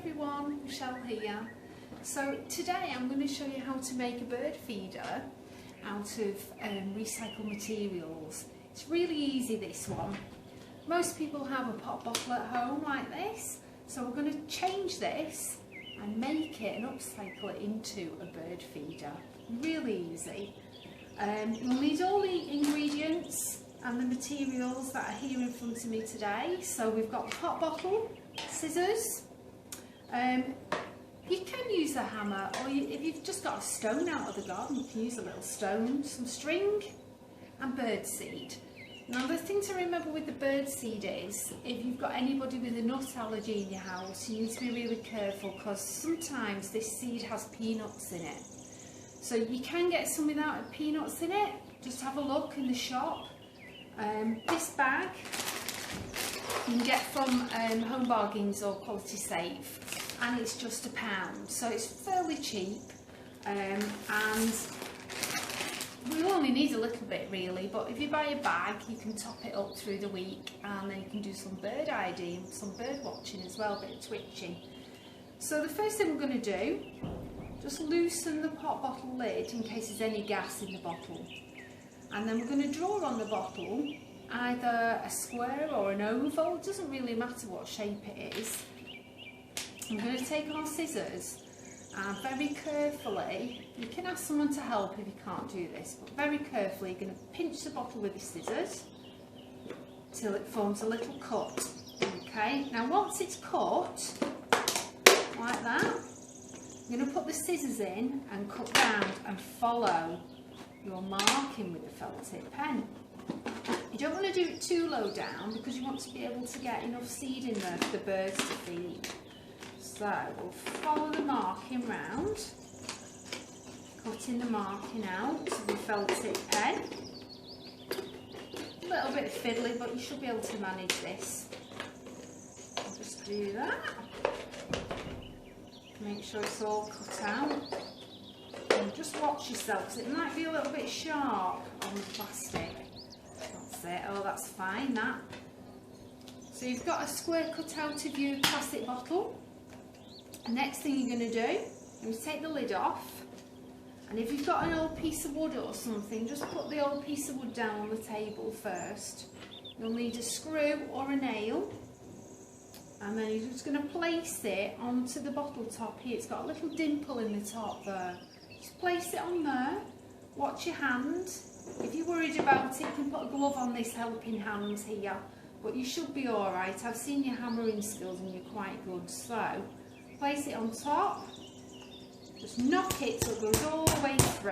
everyone, Michelle here. So today I'm going to show you how to make a bird feeder out of recycled materials. It's really easy, this one. Most people have a pop bottle at home like this, so we're going to change this and make it and upcycle it into a bird feeder. Really easy. You'll need all the ingredients and the materials that are here in front of me today. So we've got the pop bottle, scissors, you can use a hammer, or if you've just got a stone out of the garden, you can use a little stone, some string and bird seed. Now the thing to remember with the bird seed is, if you've got anybody with a nut allergy in your house, you need to be really careful because sometimes this seed has peanuts in it. So you can get some without peanuts in it, just have a look in the shop. This bag you can get from Home Bargains or Quality Safe, and it's just £1, so it's fairly cheap, and we only need a little bit really, but if you buy a bag you can top it up through the week, and then you can do some bird ID and some bird watching as well, a bit of twitching. So the first thing we're going to do, just loosen the pop bottle lid in case there's any gas in the bottle, and then we're going to draw on the bottle either a square or an oval. It doesn't really matter what shape it is. I'm going to take our scissors and very carefully, you can ask someone to help if you can't do this, but very carefully you're going to pinch the bottle with the scissors till it forms a little cut. Okay, now once it's cut like that, you're going to put the scissors in and cut round and follow your marking with the felt tip pen. You don't want to do it too low down because you want to be able to get enough seed in there for the birds to feed. So we'll follow the marking round, cutting the marking out with the felt tip pen. A little bit fiddly, but you should be able to manage this. I'll just do that. Make sure it's all cut out. And just watch yourself because it might be a little bit sharp on the plastic. That's it. Oh, that's fine, that. So you've got a square cut out of your plastic bottle. The next thing you're going to do is take the lid off, and if you've got an old piece of wood or something, just put the old piece of wood down on the table first. You'll need a screw or a nail, and then you're just going to place it onto the bottle top here. It's got a little dimple in the top there. Just place it on there. Watch your hand. If you're worried about it, you can put a glove on this helping hand here, but you should be alright. I've seen your hammering skills and you're quite good. So place it on top, just knock it so it goes all the way through.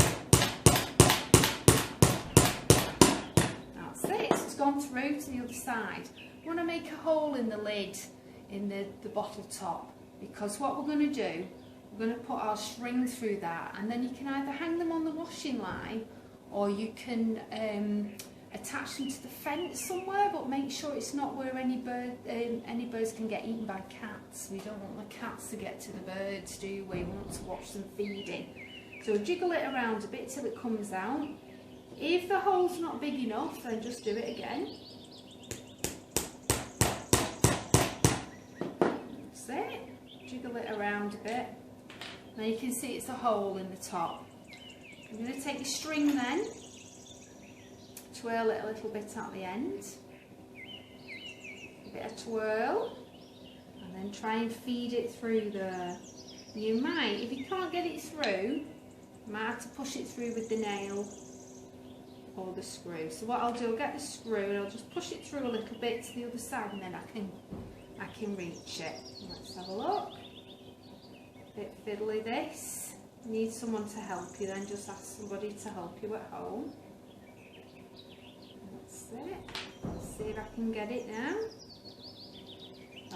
That's it, so it's gone through to the other side. We want to make a hole in the lid, in the bottle top, because what we're going to do, we're going to put our string through that, and then you can either hang them on the washing line or you can attach them to the fence somewhere, but make sure it's not where any birds can get eaten by cats. We don't want the cats to get to the birds, do we? We want to watch them feeding. So jiggle it around a bit till it comes out. If the hole's not big enough, then just do it again. That's it. Jiggle it around a bit. Now you can see it's a hole in the top. I'm going to take the string then, twirl it a little bit at the end, a bit of twirl, and then try and feed it through there. You might, if you can't get it through, you might have to push it through with the nail or the screw. So what I'll do, I'll get the screw and I'll just push it through a little bit to the other side, and then I can reach it. Let's have a look. A bit fiddly this. Need someone to help you, then just ask somebody to help you at home. That's it. Let's see if I can get it now.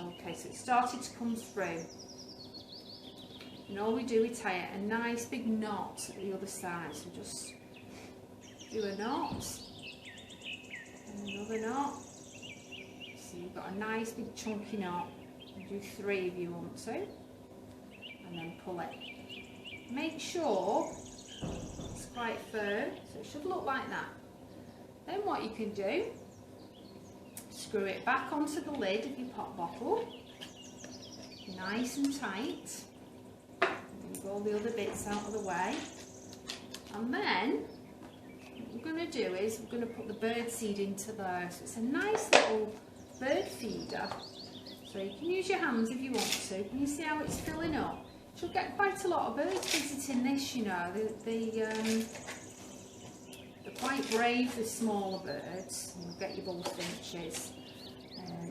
Okay, so it started to come through. And all we do, we tie it a nice big knot at the other side. So just do a knot, and another knot. So you've got a nice big chunky knot. You do 3 if you want to, and then pull it. Make sure it's quite firm, so it should look like that. Then what you can do, screw it back onto the lid of your pop bottle, nice and tight. Move all the other bits out of the way. And then what we're going to do is we're going to put the bird seed into there. So it's a nice little bird feeder. So you can use your hands if you want to. Can you see how it's filling up? You'll get quite a lot of birds visiting this, you know. They're quite brave, the smaller birds. You'll get your bullfinches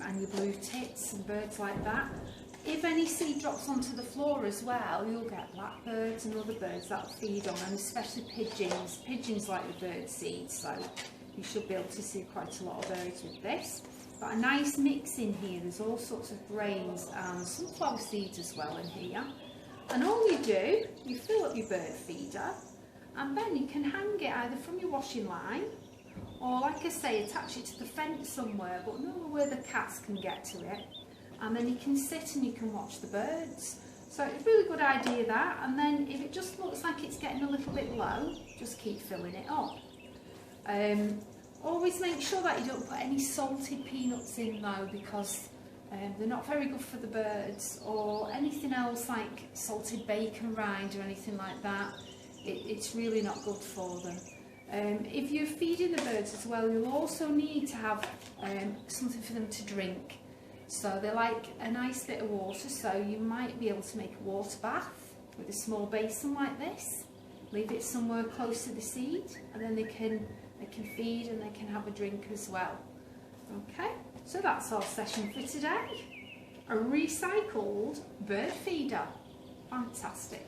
and your blue tits and birds like that. If any seed drops onto the floor as well, you'll get blackbirds and other birds that'll feed on, and especially pigeons. Pigeons like the bird seeds, so you should be able to see quite a lot of birds with this. Got a nice mix in here. There's all sorts of grains and sunflower seeds as well in here. And all you do, you fill up your bird feeder, and then you can hang it either from your washing line, or like I say, attach it to the fence somewhere, but nowhere where the cats can get to it. And then you can sit and you can watch the birds. So it's a really good idea, that. And then if it just looks like it's getting a little bit low, just keep filling it up. Always make sure that you don't put any salted peanuts in though, because they're not very good for the birds, or anything else like salted bacon rind or anything like that. It's really not good for them. If you're feeding the birds as well, you'll also need to have something for them to drink. So they like a nice bit of water, so you might be able to make a water bath with a small basin like this. Leave it somewhere close to the seed, and then they can feed and they can have a drink as well. Okay, so that's our session for today. A recycled bird feeder. Fantastic.